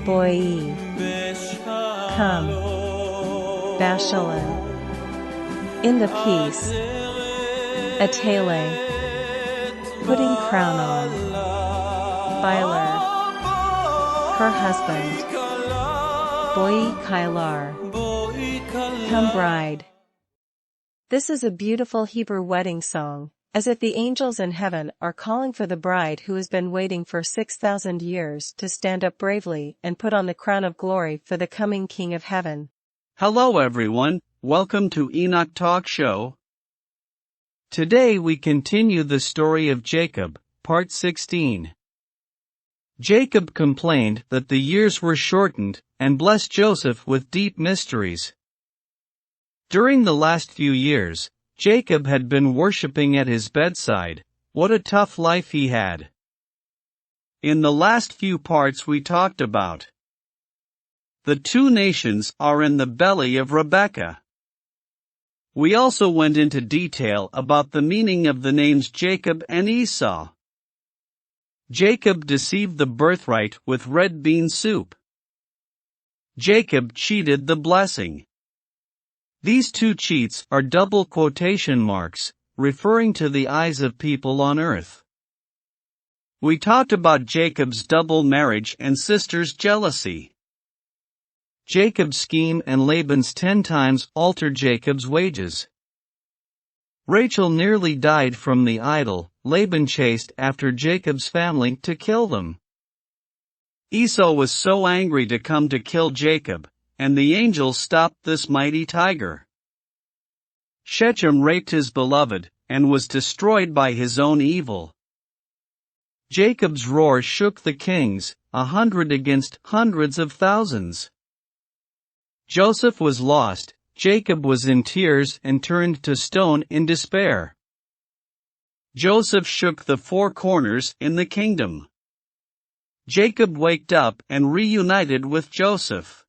Boi. Come. Bashalan. In the peace. Atele. Putting crown on. Byler. Her husband. Boi Kailar. Come bride. This is a beautiful Hebrew wedding song, as if the angels in heaven are calling for the bride who has been waiting for 6,000 years to stand up bravely and put on the crown of glory for the coming King of Heaven. Hello everyone, welcome to Enoch Talk Show. Today we continue the story of Jacob, part 16. Jacob complained that the years were shortened, and blessed Joseph with deep mysteries. During the last few years, Jacob had been worshipping at his bedside. What a tough life he had. In the last few parts we talked about the two nations are in the belly of Rebekah. We also went into detail about the meaning of the names Jacob and Esau. Jacob deceived the birthright with red bean soup. Jacob cheated the blessing. These two cheats are double quotation marks, referring to the eyes of people on earth. We talked about Jacob's double marriage and sister's jealousy. Jacob's scheme and Laban's 10 times altered Jacob's wages. Rachel nearly died from the idol Laban chased after Jacob's family to kill them. Esau was so angry to come to kill Jacob, and the angel stopped this mighty tiger. Shechem raped his beloved, and was destroyed by his own evil. Jacob's roar shook the kings, 100 against hundreds of thousands. Joseph was lost, Jacob was in tears and turned to stone in despair. Joseph shook the four corners in the kingdom. Jacob waked up and reunited with Joseph.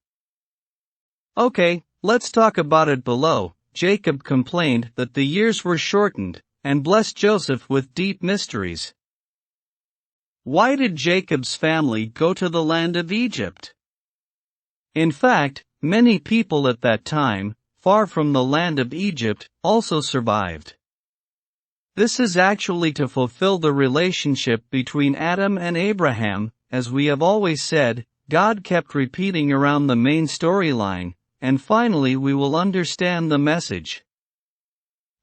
Okay, let's talk about it below. Jacob complained that the years were shortened, and blessed Joseph with deep mysteries. Why did Jacob's family go to the land of Egypt? In fact, many people at that time, far from the land of Egypt, also survived. This is actually to fulfill the relationship between Adam and Abraham. As we have always said, God kept repeating around the main storyline, and finally we will understand the message.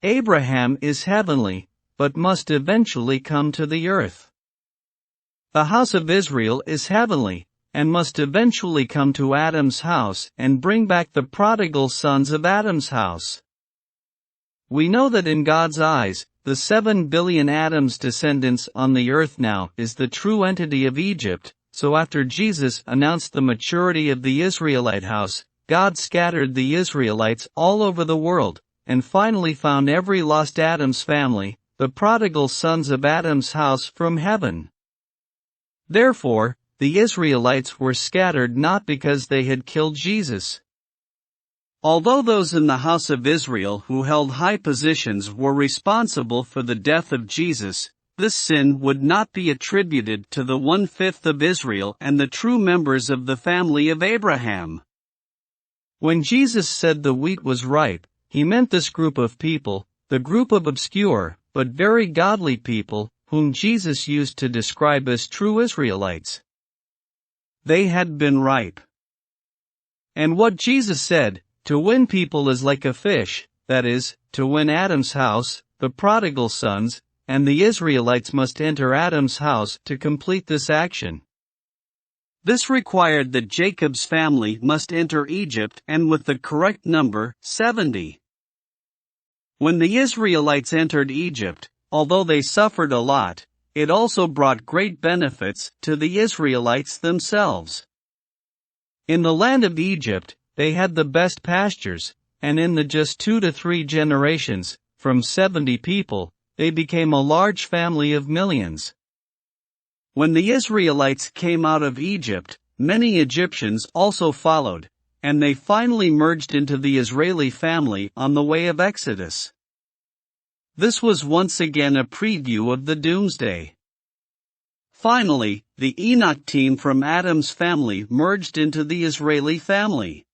Abraham is heavenly, but must eventually come to the earth. The house of Israel is heavenly, and must eventually come to Adam's house and bring back the prodigal sons of Adam's house. We know that in God's eyes, the 7 billion Adam's descendants on the earth now is the true entity of Egypt, so after Jesus announced the maturity of the Israelite house, God scattered the Israelites all over the world, and finally found every lost Adam's family, the prodigal sons of Adam's house from heaven. Therefore, the Israelites were scattered not because they had killed Jesus. Although those in the house of Israel who held high positions were responsible for the death of Jesus, this sin would not be attributed to the 1/5 of Israel and the true members of the family of Abraham. When Jesus said the wheat was ripe, he meant this group of people, the group of obscure, but very godly people, whom Jesus used to describe as true Israelites. They had been ripe. And what Jesus said, to win people is like a fish, that is, to win Adam's house, the prodigal sons, and the Israelites must enter Adam's house to complete this action. This required that Jacob's family must enter Egypt and with the correct number, 70. When the Israelites entered Egypt, although they suffered a lot, it also brought great benefits to the Israelites themselves. In the land of Egypt, they had the best pastures, and in the just 2 to 3 generations, from 70 people, they became a large family of millions. When the Israelites came out of Egypt, many Egyptians also followed, and they finally merged into the Israeli family on the way of Exodus. This was once again a preview of the doomsday. Finally, the Enoch team from Adam's family merged into the Israeli family.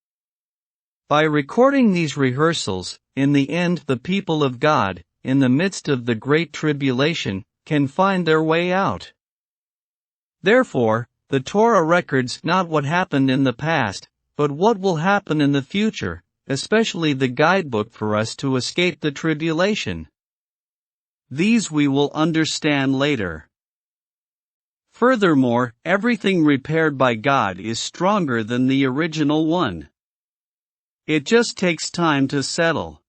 By recording these rehearsals, in the end the people of God, in the midst of the Great Tribulation, can find their way out. Therefore, the Torah records not what happened in the past, but what will happen in the future, especially the guidebook for us to escape the tribulation. These we will understand later. Furthermore, everything repaired by God is stronger than the original one. It just takes time to settle.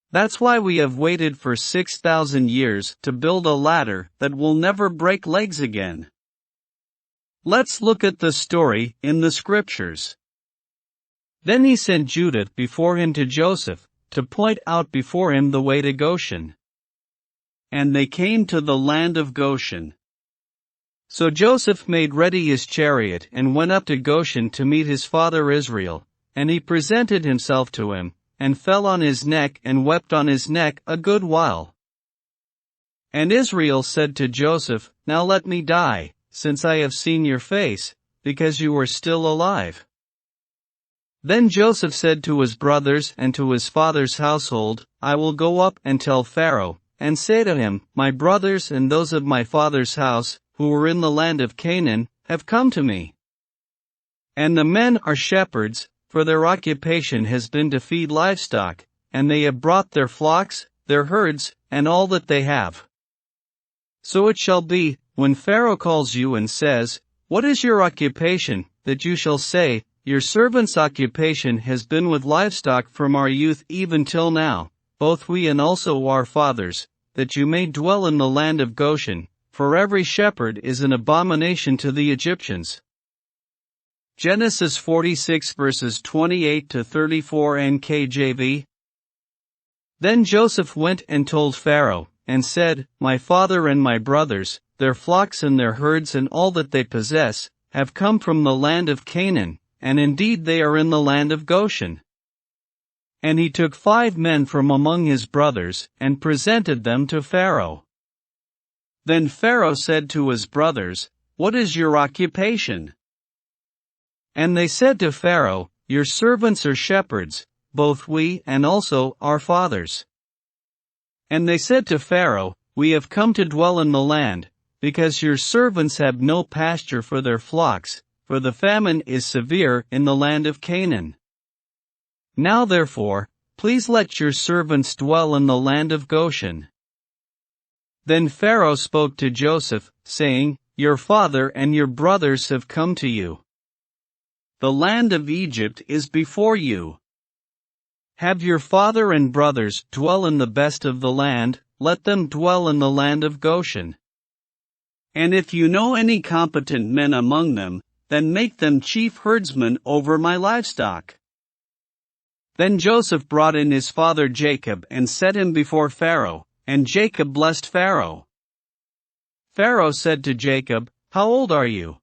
That's why we have waited for 6,000 years to build a ladder that will never break legs again. Let's look at the story in the scriptures. Then he sent Judah before him to Joseph, to point out before him the way to Goshen. And they came to the land of Goshen. So Joseph made ready his chariot and went up to Goshen to meet his father Israel, and he presented himself to him, and fell on his neck and wept on his neck a good while. And Israel said to Joseph, Now let me die, since I have seen your face, because you are still alive. Then Joseph said to his brothers and to his father's household, I will go up and tell Pharaoh, and say to him, My brothers and those of my father's house, who are in the land of Canaan, have come to me. And the men are shepherds, for their occupation has been to feed livestock, and they have brought their flocks, their herds, and all that they have. So it shall be, when Pharaoh calls you and says, What is your occupation, that you shall say, Your servant's occupation has been with livestock from our youth even till now, both we and also our fathers, that you may dwell in the land of Goshen, for every shepherd is an abomination to the Egyptians. Genesis 46 verses 28 to 34 NKJV. Then Joseph went and told Pharaoh, and said, My father and my brothers, their flocks and their herds and all that they possess, have come from the land of Canaan, and indeed they are in the land of Goshen. And he took 5 men from among his brothers, and presented them to Pharaoh. Then Pharaoh said to his brothers, What is your occupation? And they said to Pharaoh, Your servants are shepherds, both we and also our fathers. And they said to Pharaoh, We have come to dwell in the land, because your servants have no pasture for their flocks, for the famine is severe in the land of Canaan. Now therefore, please let your servants dwell in the land of Goshen. Then Pharaoh spoke to Joseph, saying, Your father and your brothers have come to you. The land of Egypt is before you. Have your father and brothers dwell in the best of the land, let them dwell in the land of Goshen. And if you know any competent men among them, then make them chief herdsmen over my livestock. Then Joseph brought in his father Jacob and set him before Pharaoh, and Jacob blessed Pharaoh. Pharaoh said to Jacob, How old are you?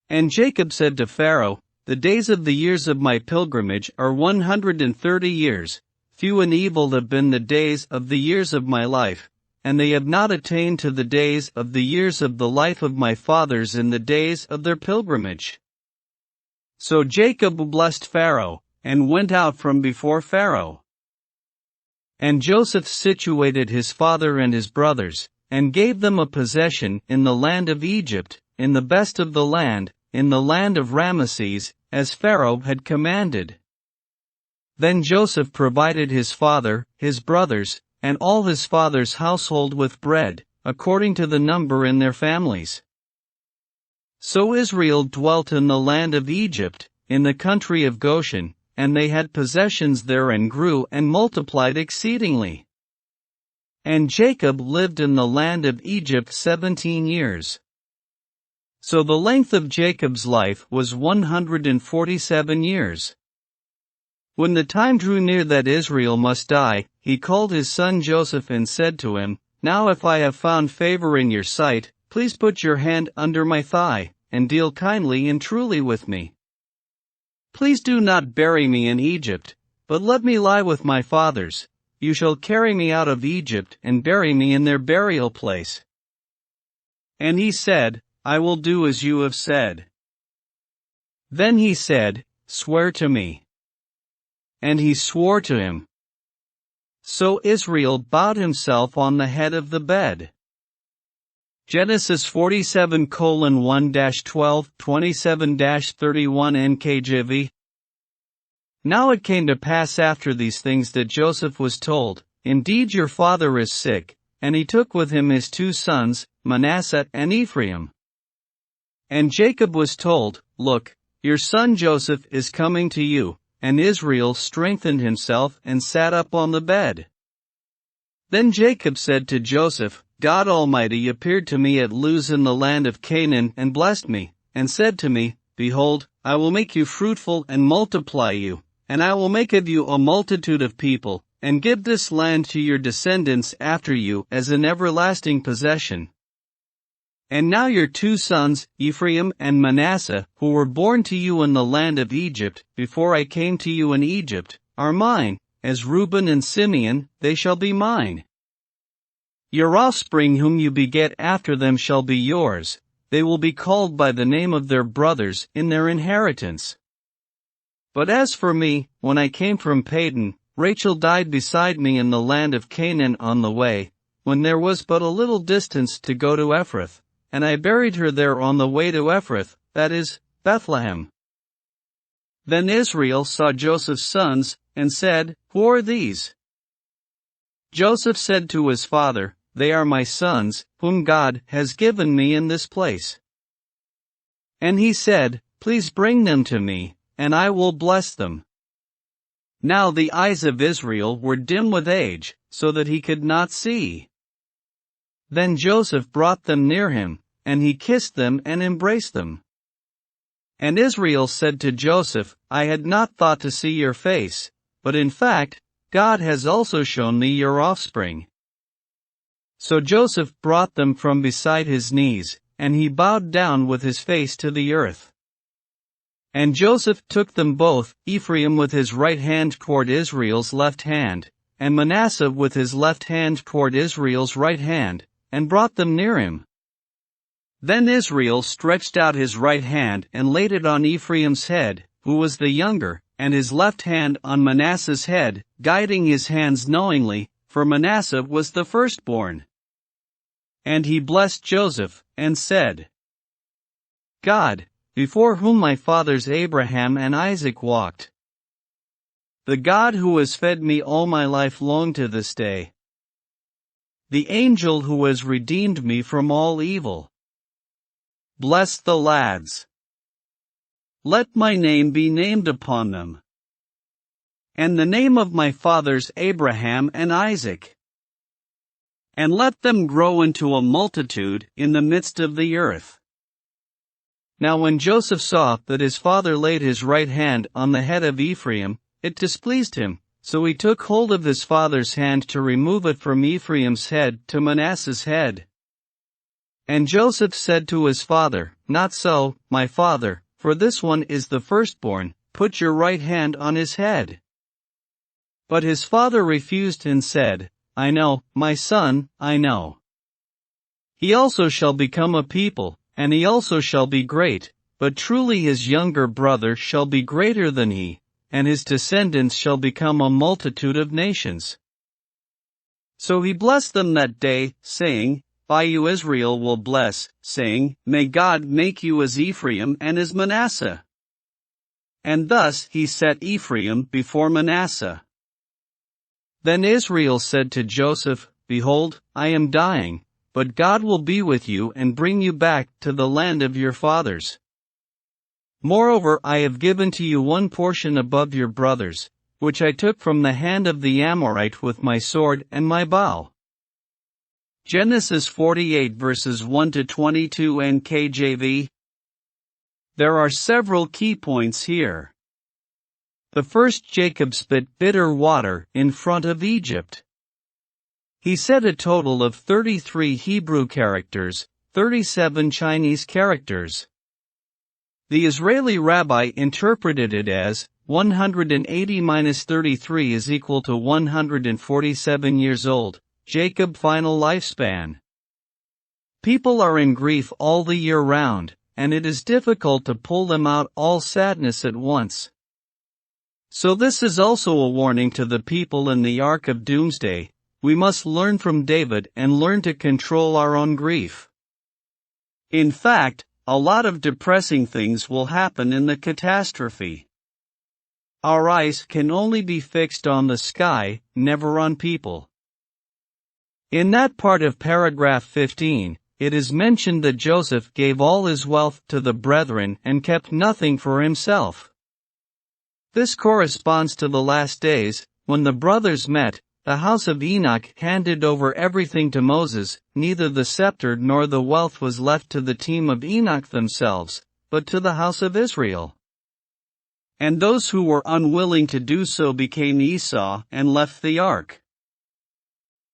And Jacob said to Pharaoh, The days of the years of my pilgrimage are 130 years, few and evil have been the days of the years of my life, and they have not attained to the days of the years of the life of my fathers in the days of their pilgrimage. So Jacob blessed Pharaoh, and went out from before Pharaoh. And Joseph situated his father and his brothers, and gave them a possession in the land of Egypt, in the best of the land, in the land of Ramesses, as Pharaoh had commanded. Then Joseph provided his father, his brothers, and all his father's household with bread, according to the number in their families. So Israel dwelt in the land of Egypt, in the country of Goshen, and they had possessions there and grew and multiplied exceedingly. And Jacob lived in the land of Egypt 17 years. So the length of Jacob's life was 147 years. When the time drew near that Israel must die, he called his son Joseph and said to him, Now if I have found favor in your sight, please put your hand under my thigh, and deal kindly and truly with me. Please do not bury me in Egypt, but let me lie with my fathers. You shall carry me out of Egypt and bury me in their burial place. And he said, I will do as you have said. Then he said, swear to me. And he swore to him. So Israel bowed himself on the head of the bed. Genesis 47:1-12, 27-31 NKJV. Now it came to pass after these things that Joseph was told, indeed your father is sick, and he took with him his 2 sons, Manasseh and Ephraim. And Jacob was told, look, your son Joseph is coming to you, and Israel strengthened himself and sat up on the bed. Then Jacob said to Joseph, God Almighty appeared to me at Luz in the land of Canaan and blessed me, and said to me, behold, I will make you fruitful and multiply you, and I will make of you a multitude of people, and give this land to your descendants after you as an everlasting possession. And now your 2 sons, Ephraim and Manasseh, who were born to you in the land of Egypt, before I came to you in Egypt, are mine, as Reuben and Simeon, they shall be mine. Your offspring whom you beget after them shall be yours, they will be called by the name of their brothers in their inheritance. But as for me, when I came from Padan, Rachel died beside me in the land of Canaan on the way, when there was but a little distance to go to Ephrath, and I buried her there on the way to Ephrath, that is, Bethlehem. Then Israel saw Joseph's sons, and said, who are these? Joseph said to his father, they are my sons, whom God has given me in this place. And he said, please bring them to me, and I will bless them. Now the eyes of Israel were dim with age, so that he could not see. Then Joseph brought them near him, and he kissed them and embraced them. And Israel said to Joseph, I had not thought to see your face, but in fact, God has also shown me your offspring. So Joseph brought them from beside his knees, and he bowed down with his face to the earth. And Joseph took them both, Ephraim with his right hand toward Israel's left hand, and Manasseh with his left hand toward Israel's right hand, and brought them near him. Then Israel stretched out his right hand and laid it on Ephraim's head, who was the younger, and his left hand on Manasseh's head, guiding his hands knowingly, for Manasseh was the firstborn. And he blessed Joseph, and said, God, before whom my fathers Abraham and Isaac walked, the God who has fed me all my life long to this day, the angel who has redeemed me from all evil, bless the lads. Let my name be named upon them, and the name of my fathers Abraham and Isaac, and let them grow into a multitude in the midst of the earth. Now when Joseph saw that his father laid his right hand on the head of Ephraim, it displeased him, so he took hold of his father's hand to remove it from Ephraim's head to Manasseh's head. And Joseph said to his father, not so, my father, for this one is the firstborn, put your right hand on his head. But his father refused and said, I know, my son, I know. He also shall become a people, and he also shall be great, but truly his younger brother shall be greater than he, and his descendants shall become a multitude of nations. So he blessed them that day, saying, by you Israel will bless, saying, may God make you as Ephraim and as Manasseh. And thus he set Ephraim before Manasseh. Then Israel said to Joseph, behold, I am dying, but God will be with you and bring you back to the land of your fathers. Moreover, I have given to you one portion above your brothers, which I took from the hand of the Amorite with my sword and my bow. Genesis 48 verses 1-22 NKJV. There are several key points here. The first, Jacob spit bitter water in front of Egypt. He said a total of 33 Hebrew characters, 37 Chinese characters. The Israeli rabbi interpreted it as 180 minus 33 is equal to 147 years old, Jacob final lifespan. People are in grief all the year round, and it is difficult to pull them out all sadness at once. So this is also a warning to the people in the Ark of Doomsday. We must learn from David and learn to control our own grief. In fact, a lot of depressing things will happen in the catastrophe. Our eyes can only be fixed on the sky, never on people. In that part of paragraph 15, it is mentioned that Joseph gave all his wealth to the brethren and kept nothing for himself. This corresponds to the last days, when the brothers met. The house of Enoch handed over everything to Moses. Neither the scepter nor the wealth was left to the team of Enoch themselves, but to the house of Israel. And those who were unwilling to do so became Esau and left the ark.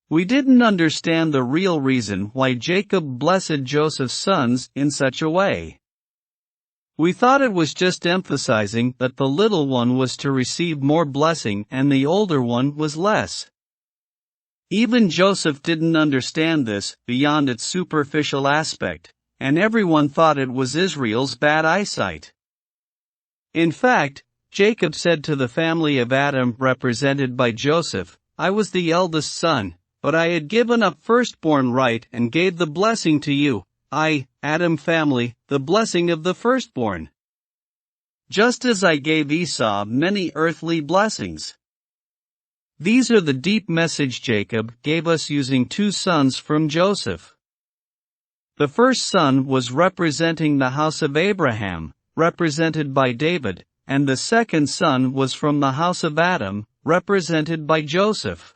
We didn't understand the real reason why Jacob blessed Joseph's sons in such a way. We thought it was just emphasizing that the little one was to receive more blessing and the older one was less. Even Joseph didn't understand this beyond its superficial aspect, and everyone thought it was Israel's bad eyesight. In fact, Jacob said to the family of Adam represented by Joseph, "I was the eldest son, but I had given up firstborn right and gave the blessing to you, Adam family, the blessing of the firstborn. Just as I gave Esau many earthly blessings." These are the deep message Jacob gave us using two sons from Joseph. The first son was representing the house of Abraham, represented by David, and the second son was from the house of Adam, represented by Joseph.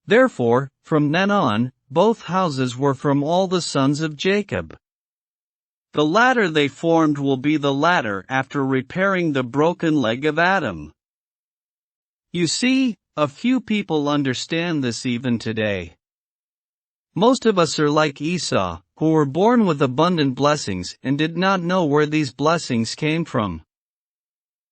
Therefore, from then on, both houses were from all the sons of Jacob. The ladder they formed will be the ladder after repairing the broken leg of Adam. You see, a few people understand this even today. Most of us are like Esau, who were born with abundant blessings and did not know where these blessings came from.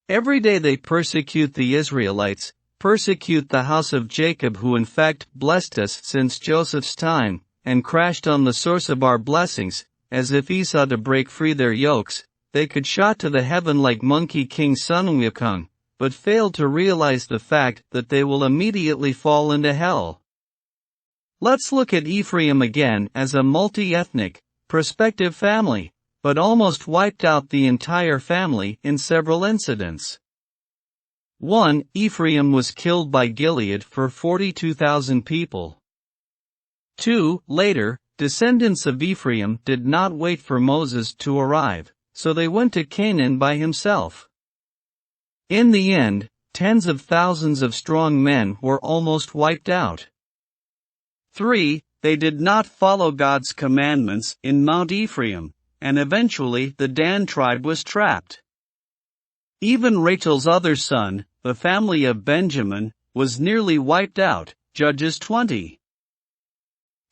Every day they persecute the Israelites, persecute the house of Jacob, who in fact blessed us since Joseph's time, and crashed on the source of our blessings, as if Esau to break free their yokes. They could shot to the heaven like Monkey King Sun Wukong, but failed to realize the fact that they will immediately fall into hell. Let's look at Ephraim again as a multi-ethnic, prospective family, but almost wiped out the entire family in several incidents. 1. Ephraim was killed by Gilead for 42,000 people. 2. Later, descendants of Ephraim did not wait for Moses to arrive, so they went to Canaan by himself. In the end, tens of thousands of strong men were almost wiped out. 3. They did not follow God's commandments in Mount Ephraim, and eventually the Dan tribe was trapped. Even Rachel's other son, the family of Benjamin, was nearly wiped out, Judges 20.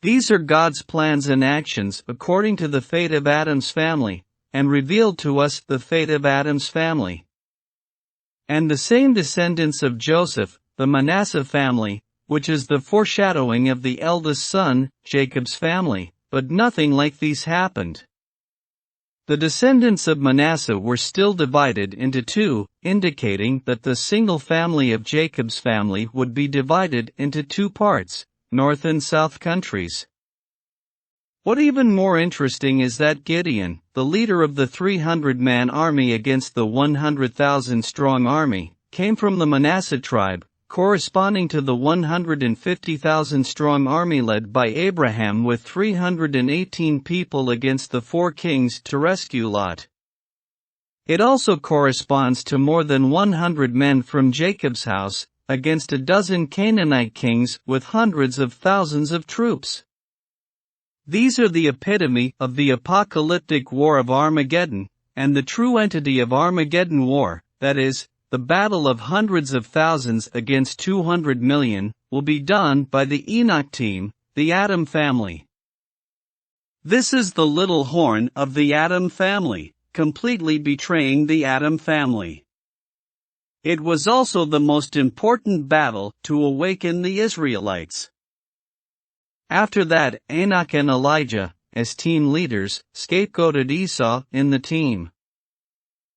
These are God's plans and actions according to the fate of Adam's family, and revealed to us the fate of Adam's family. And the same descendants of Joseph, the Manasseh family, which is the foreshadowing of the eldest son, Jacob's family, but nothing like these happened. The descendants of Manasseh were still divided into two, indicating that the single family of Jacob's family would be divided into two parts, north and south countries. What even more interesting is that Gideon, the leader of the 300-man army against the 100,000-strong army, came from the Manasseh tribe, corresponding to the 150,000-strong army led by Abraham with 318 people against the 4 kings to rescue Lot. It also corresponds to more than 100 men from Jacob's house, against a dozen Canaanite kings with hundreds of thousands of troops. These are the epitome of the apocalyptic war of Armageddon, and the true entity of Armageddon war, that is, the battle of hundreds of thousands against 200 million, will be done by the Enoch team, the Adam family. This is the little horn of the Adam family, completely betraying the Adam family. It was also the most important battle to awaken the Israelites. After that, Enoch and Elijah, as team leaders, scapegoated Esau in the team.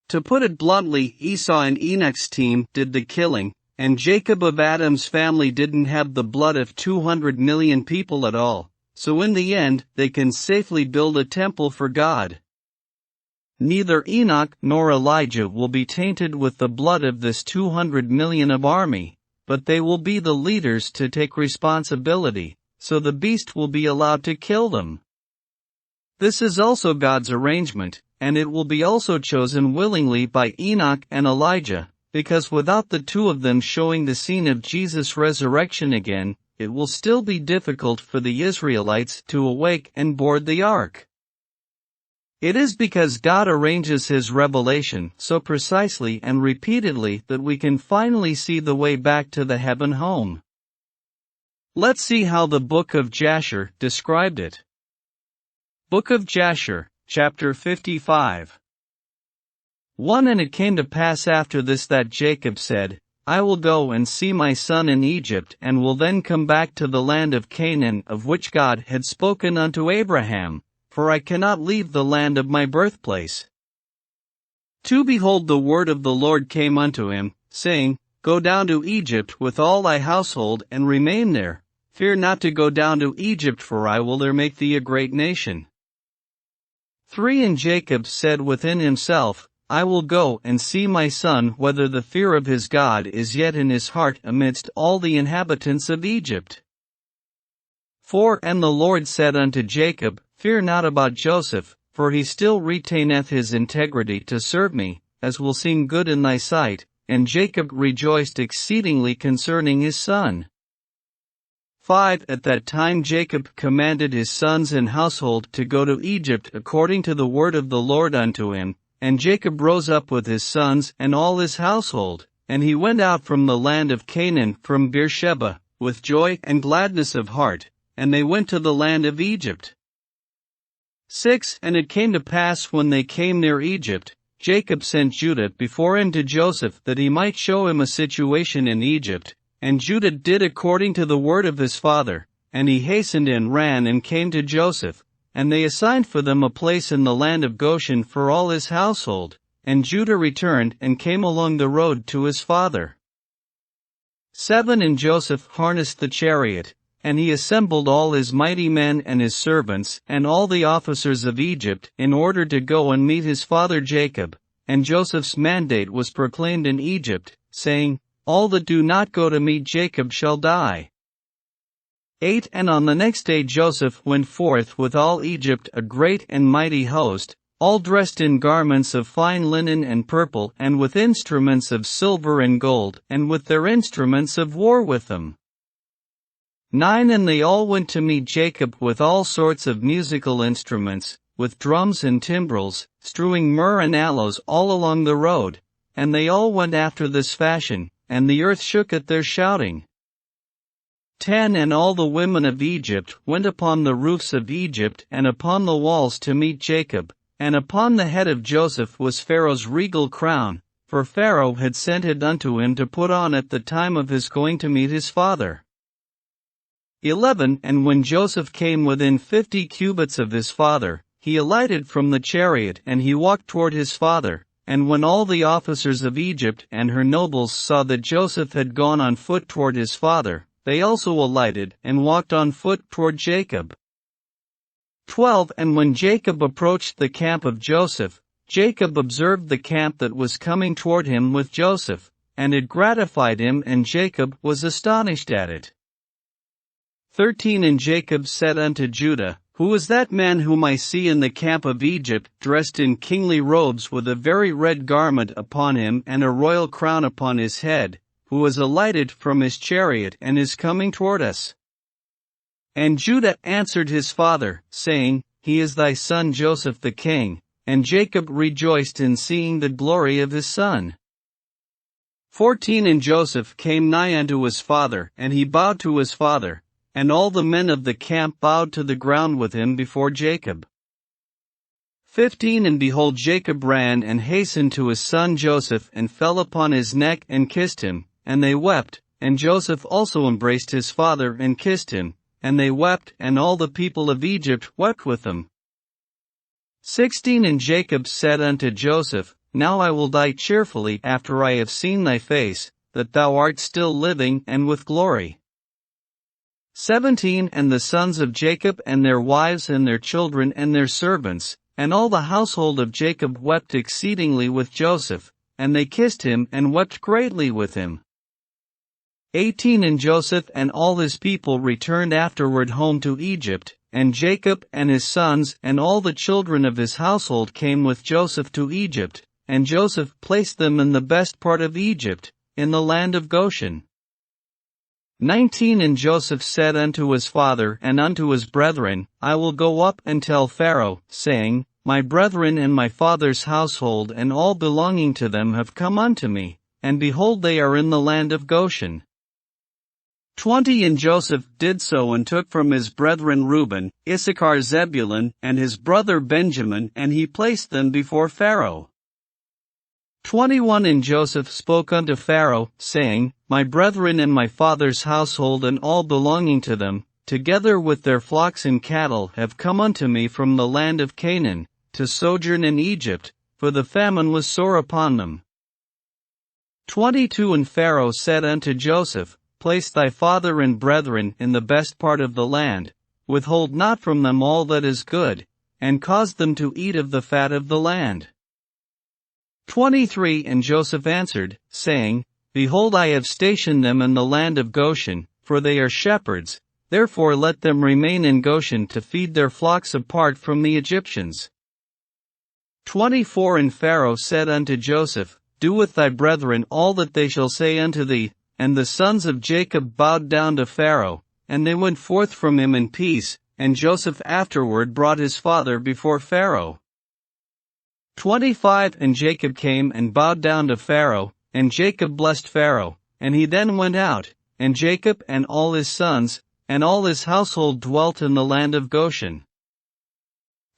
To put it bluntly, Esau and Enoch's team did the killing, and Jacob of Adam's family didn't have the blood of 200 million people at all, so in the end, they can safely build a temple for God. Neither Enoch nor Elijah will be tainted with the blood of this 200 million of army, but they will be the leaders to take responsibility, so the beast will be allowed to kill them. This is also God's arrangement, and it will be also chosen willingly by Enoch and Elijah, because without the two of them showing the scene of Jesus' resurrection again, it will still be difficult for the Israelites to awake and board the ark. It is because God arranges His revelation so precisely and repeatedly that we can finally see the way back to the heaven home. Let's see how the book of Jasher described it. Book of Jasher, chapter 55. 1 And it came to pass after this that Jacob said, I will go and see my son in Egypt and will then come back to the land of Canaan of which God had spoken unto Abraham, for I cannot leave the land of my birthplace. 2 Behold, the word of the Lord came unto him, saying, Go down to Egypt with all thy household and remain there. Fear not to go down to Egypt, for I will there make thee a great nation. 3 And Jacob said within himself, I will go and see my son whether the fear of his God is yet in his heart amidst all the inhabitants of Egypt. 4 And the Lord said unto Jacob, Fear not about Joseph, for he still retaineth his integrity to serve me, as will seem good in thy sight. And Jacob rejoiced exceedingly concerning his son. 5 At that time Jacob commanded his sons and household to go to Egypt according to the word of the Lord unto him, and Jacob rose up with his sons and all his household, and he went out from the land of Canaan from Beersheba, with joy and gladness of heart, and they went to the land of Egypt. 6 And it came to pass when they came near Egypt, Jacob sent Judah before him to Joseph that he might show him a situation in Egypt, and Judah did according to the word of his father, and he hastened and ran and came to Joseph, and they assigned for them a place in the land of Goshen for all his household, and Judah returned and came along the road to his father. 7 And Joseph harnessed the chariot, and he assembled all his mighty men and his servants and all the officers of Egypt in order to go and meet his father Jacob, and Joseph's mandate was proclaimed in Egypt, saying, All that do not go to meet Jacob shall die. 8 And on the next day Joseph went forth with all Egypt a great and mighty host, all dressed in garments of fine linen and purple and with instruments of silver and gold and with their instruments of war with them. 9 And they all went to meet Jacob with all sorts of musical instruments, with drums and timbrels, strewing myrrh and aloes all along the road, and they all went after this fashion, and the earth shook at their shouting. 10 And all the women of Egypt went upon the roofs of Egypt and upon the walls to meet Jacob, and upon the head of Joseph was Pharaoh's regal crown, for Pharaoh had sent it unto him to put on at the time of his going to meet his father. 11 And when Joseph came within 50 cubits of his father, he alighted from the chariot and he walked toward his father, and when all the officers of Egypt and her nobles saw that Joseph had gone on foot toward his father, they also alighted and walked on foot toward Jacob. 12 And when Jacob approached the camp of Joseph, Jacob observed the camp that was coming toward him with Joseph, and it gratified him, and Jacob was astonished at it. 13 And Jacob said unto Judah, Who is that man whom I see in the camp of Egypt, dressed in kingly robes with a very red garment upon him and a royal crown upon his head, who has alighted from his chariot and is coming toward us? And Judah answered his father, saying, He is thy son Joseph the king. And Jacob rejoiced in seeing the glory of his son. 14 And Joseph came nigh unto his father, and he bowed to his father, and all the men of the camp bowed to the ground with him before Jacob. 15 And behold, Jacob ran and hastened to his son Joseph and fell upon his neck and kissed him, and they wept, and Joseph also embraced his father and kissed him, and they wept, and all the people of Egypt wept with them. 16 And Jacob said unto Joseph, Now I will die cheerfully after I have seen thy face, that thou art still living and with glory. 17 And the sons of Jacob and their wives and their children and their servants, and all the household of Jacob wept exceedingly with Joseph, and they kissed him and wept greatly with him. 18 And Joseph and all his people returned afterward home to Egypt, and Jacob and his sons and all the children of his household came with Joseph to Egypt, and Joseph placed them in the best part of Egypt, in the land of Goshen. 19 And Joseph said unto his father and unto his brethren, I will go up and tell Pharaoh, saying, My brethren and my father's household and all belonging to them have come unto me, and behold they are in the land of Goshen. 20 And Joseph did so and took from his brethren Reuben, Issachar, Zebulun, and his brother Benjamin, and he placed them before Pharaoh. 21 And Joseph spoke unto Pharaoh, saying, My brethren and my father's household and all belonging to them, together with their flocks and cattle, have come unto me from the land of Canaan, to sojourn in Egypt, for the famine was sore upon them. 22 And Pharaoh said unto Joseph, Place thy father and brethren in the best part of the land, withhold not from them all that is good, and cause them to eat of the fat of the land. 23 And Joseph answered, saying, Behold, I have stationed them in the land of Goshen, for they are shepherds, therefore let them remain in Goshen to feed their flocks apart from the Egyptians. 24 And Pharaoh said unto Joseph, Do with thy brethren all that they shall say unto thee. And the sons of Jacob bowed down to Pharaoh, and they went forth from him in peace, and Joseph afterward brought his father before Pharaoh. 25 And Jacob came and bowed down to Pharaoh, and Jacob blessed Pharaoh, and he then went out, and Jacob and all his sons, and all his household dwelt in the land of Goshen.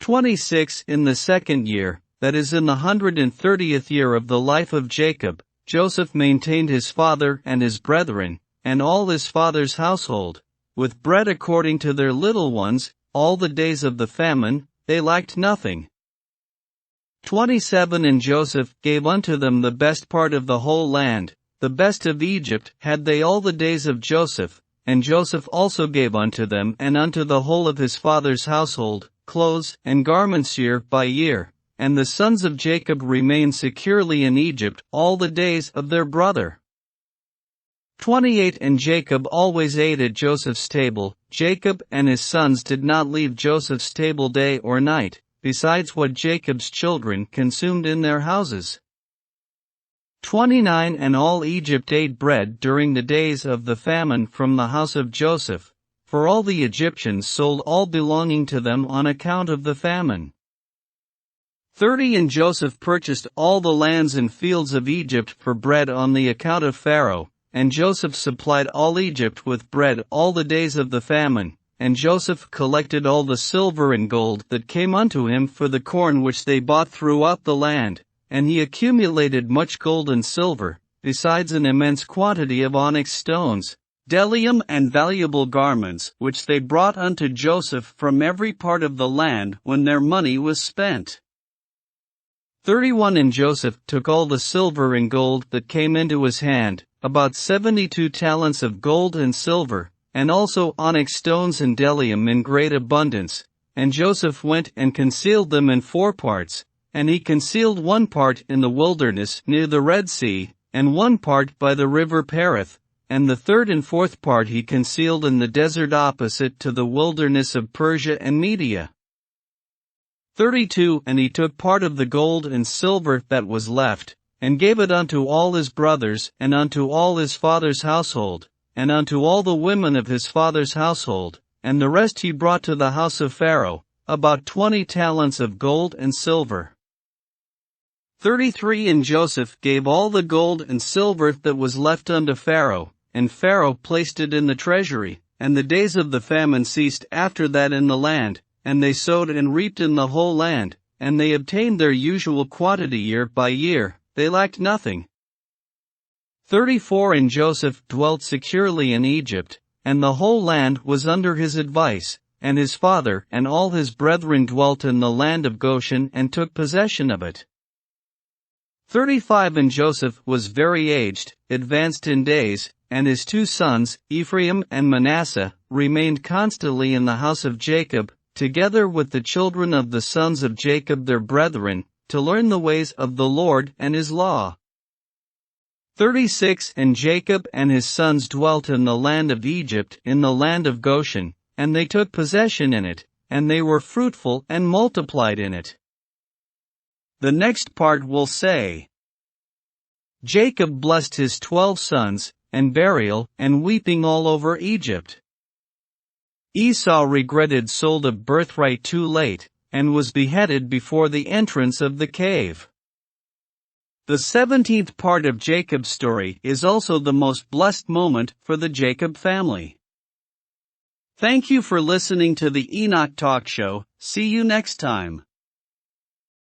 26 In the second year, that is in the 130th year of the life of Jacob, Joseph maintained his father and his brethren, and all his father's household, with bread according to their little ones, all the days of the famine, they lacked nothing. 27 And Joseph gave unto them the best part of the whole land, the best of Egypt had they all the days of Joseph, and Joseph also gave unto them and unto the whole of his father's household, clothes and garments year by year. And the sons of Jacob remained securely in Egypt all the days of their brother. 28 And Jacob always ate at Joseph's table. Jacob and his sons did not leave Joseph's table day or night, besides what Jacob's children consumed in their houses. 29 And all Egypt ate bread during the days of the famine from the house of Joseph, for all the Egyptians sold all belonging to them on account of the famine. 30 And Joseph purchased all the lands and fields of Egypt for bread on the account of Pharaoh, and Joseph supplied all Egypt with bread all the days of the famine, and Joseph collected all the silver and gold that came unto him for the corn which they bought throughout the land, and he accumulated much gold and silver, besides an immense quantity of onyx stones, bdellium and valuable garments, which they brought unto Joseph from every part of the land when their money was spent. 31 And Joseph took all the silver and gold that came into his hand, about 72 talents of gold and silver, and also onyx stones and bdellium in great abundance, and Joseph went and concealed them in 4 parts, and he concealed one part in the wilderness near the Red Sea, and one part by the river Perith, and the 3rd and 4th part he concealed in the desert opposite to the wilderness of Persia and Media. 32 And he took part of the gold and silver that was left, and gave it unto all his brothers, and unto all his father's household, and unto all the women of his father's household, and the rest he brought to the house of Pharaoh, about 20 talents of gold and silver. 33 And Joseph gave all the gold and silver that was left unto Pharaoh, and Pharaoh placed it in the treasury, and the days of the famine ceased after that in the land, and they sowed and reaped in the whole land, and they obtained their usual quantity year by year, they lacked nothing. 34 And Joseph dwelt securely in Egypt, and the whole land was under his advice, and his father and all his brethren dwelt in the land of Goshen and took possession of it. 35 And Joseph was very aged, advanced in days, and his 2 sons, Ephraim and Manasseh, remained constantly in the house of Jacob, together with the children of the sons of Jacob their brethren, to learn the ways of the Lord and his law. 36 And Jacob and his sons dwelt in the land of Egypt in the land of Goshen, and they took possession in it, and they were fruitful and multiplied in it. The next part will say, Jacob blessed his 12 sons, and burial and weeping all over Egypt. Esau regretted sold a birthright too late, and was beheaded before the entrance of the cave. The 17th part of Jacob's story is also the most blessed moment for the Jacob family. Thank you for listening to the Enoch Talk Show. See you next time.